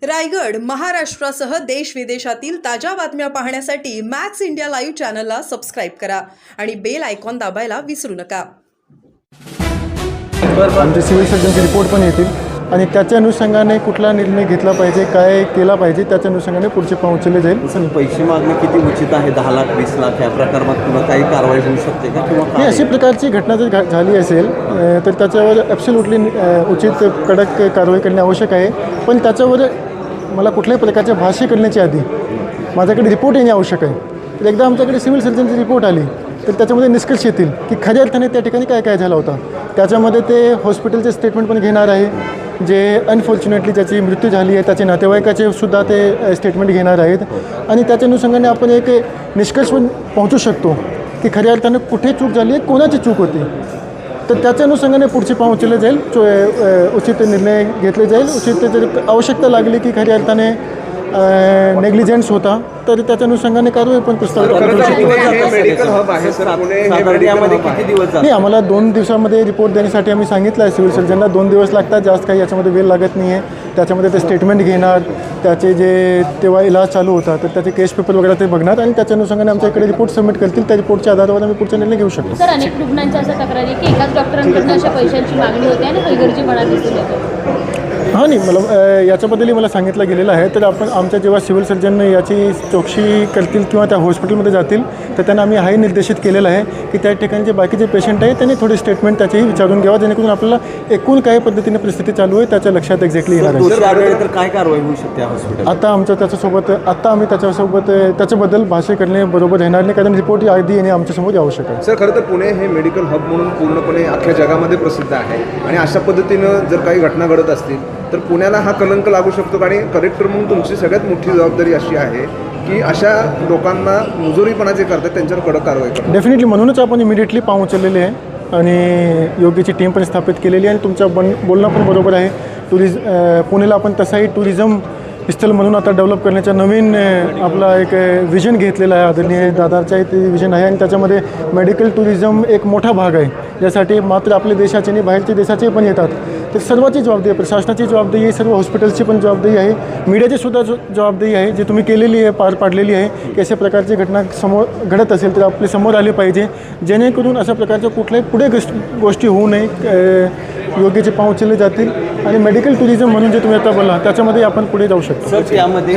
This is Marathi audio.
रायगड महाराष्ट्रासह देश विदेशातील ताज्या बातम्या पाहण्यासाठी मॅक्स इंडिया लाईव्ह चॅनलला सबस्क्राईब करा आणि बेल आयकॉन दाबायला विसरू नका। आमचे सिव्हिल सर्जनचे रिपोर्ट पण येतील आणि त्याच्या अनुषंगाने कुठला निर्णय घेतला पाहिजे, काय केला पाहिजे, त्याच्या अनुषंगाने पुढचे पाऊल उचलले जाईल। सर, पैसे मागणे किती उचित आहे? 10 लाख 20 लाख या प्रकरणात किंवा काही कारवाई होऊ शकते का? किंवा ही अशी प्रकारची घटना जर झाली असेल तर त्याच्यावर ॲब्सोल्युटली उचित कडक कारवाई करणे आवश्यक आहे। पण त्याच्यावर मला कुठल्याही प्रकारचे भाष्य करण्याच्या आधी माझ्याकडे रिपोर्ट येणे आवश्यक आहे। तर एकदा आमच्याकडे सिव्हिल सर्जनची रिपोर्ट आली तर त्याच्यामध्ये निष्कर्ष येतील की खऱ्या अर्थाने त्या ठिकाणी काय काय झाला होता। त्याच्यामध्ये ते हॉस्पिटलचे स्टेटमेंट पण घेणार आहे, जे अनफॉर्च्युनेटली ज्याची मृत्यू झाली आहे त्याचे नातेवाईकाचे सुद्धा ते स्टेटमेंट घेणार आहेत आणि त्याच्या अनुषंगाने आपण एक निष्कर्ष पण पोहोचू शकतो की खऱ्या अर्थाने कुठे चूक झाली आहे, कोणाची चूक होती। तर त्याच्या अनुषंगाने पुढचे पाऊल उचलले जाईल, उचित निर्णय घेतले जाईल। उचित जर आवश्यकता लागली की खऱ्या अर्थाने नेग्लिजन्स होता तर त्याच्या अनुषंगाने कारवाई पण प्रस्तावित करू शकतो। मेडिकल हब आहे सर, यामध्ये किती दिवस नाही, आम्हाला 2 दिवसामध्ये रिपोर्ट देण्यासाठी आम्ही सांगितलं आहे सिव्हिल सर्जनला। 2 दिवस लागतात, जास्त काही याच्यामध्ये वेळ लागत नाही आहे। त्याच्यामध्ये ते स्टेटमेंट घेणार, त्याचे जे तेव्हा इलाज चालू होता तर त्याचे केस पेपर वगैरे ते बघणार आणि त्याच्या अनुषंगाने आमच्या इकडे रिपोर्ट सबमिट करतील। त्या रिपोर्टच्या आधारावर आम्ही पुढचा निर्णय घेऊ शकतो। सर, अनेक रुग्णांच्या असं तक्रार आहे की एकाच डॉक्टरांकडून अशा पैशांची मागणी होते आणि हलगर्जीपणा दिसून येतो। हां, नाही, मला याच्याबद्दलही मला सांगितलं गेलेलं आहे। तर आपण आमच्या जेव्हा सिव्हिल सर्जन याची चौकशी करतील किंवा त्या हॉस्पिटलमध्ये जातील तर त्यांना आम्ही हाही निर्देशित केलेलं आहे की त्या ठिकाणी जे बाकीचे पेशंट आहेत त्यांनी थोडे स्टेटमेंट त्याचेही विचारून घ्यावा, जेणेकरून आपल्याला एकूण काय पद्धतीने परिस्थिती चालू आहे त्याच्या लक्षात एक्झॅक्टली येणार आहे। तर काय कारवाई होऊ शकते हॉस्पिटल? आता आम्ही त्याच्यासोबत त्याच्याबद्दल भाष्य करणे बरोबर राहणार नाही, कारण रिपोर्ट आधी येणे आमच्यासमोर आवश्यक आहे। सर, खरं तर पुणे हे मेडिकल हब म्हणून पूर्णपणे अख्ख्या जगामध्ये प्रसिद्ध आहे आणि अशा पद्धतीनं जर काही घटना घडत असतील तर पुण्याला हा कलंक लागू शकतो। आणि कलेक्टर म्हणून तुमची सगळ्यात मोठी जबाबदारी अशी आहे की अशा लोकांना मुजोरीपणा जे करतात त्यांच्यावर कडक कारवाई करा। डेफिनेटली, म्हणूनच आपण इमिडिएटली पाऊल उचललेले आहे आणि योग्यची टीम पण स्थापित केलेली आहे आणि तुमचं बोलणं पण बरोबर आहे। पुण्याला आपण तसाही टुरिझम स्थळ म्हणून आता डेव्हलप करण्याचा नवीन आपला एक विजन घेतलेला आहे। आदरणीय दादांचाही ते विजन आहे आणि त्याच्यामध्ये मेडिकल टुरिझम एक मोठा भाग आहे, ज्यासाठी मात्र आपल्या देशाचे आणि बाहेरच्या देशाचे पण येतात। तर सर्वांची जबाबदारी आहे, प्रशासनाची जबाबदारी आहे, सर्व हॉस्पिटलची पण जबाबदारी आहे, मीडियाची सुद्धा जबाबदारी आहे जी तुम्ही केलेली आहे, पार पाडलेली आहे की अशा प्रकारची घटना समोर घडत असेल तर आपले समोर आले पाहिजे, जेणेकरून अशा प्रकारच्या कुठल्याही पुढे गोष्टी होऊ नये, योग्यचे पाऊल उचलले जातील आणि मेडिकल टुरिझम म्हणून जे तुम्ही आता बोला त्याच्यामध्ये आपण पुढे जाऊ शकतो। सर, यामध्ये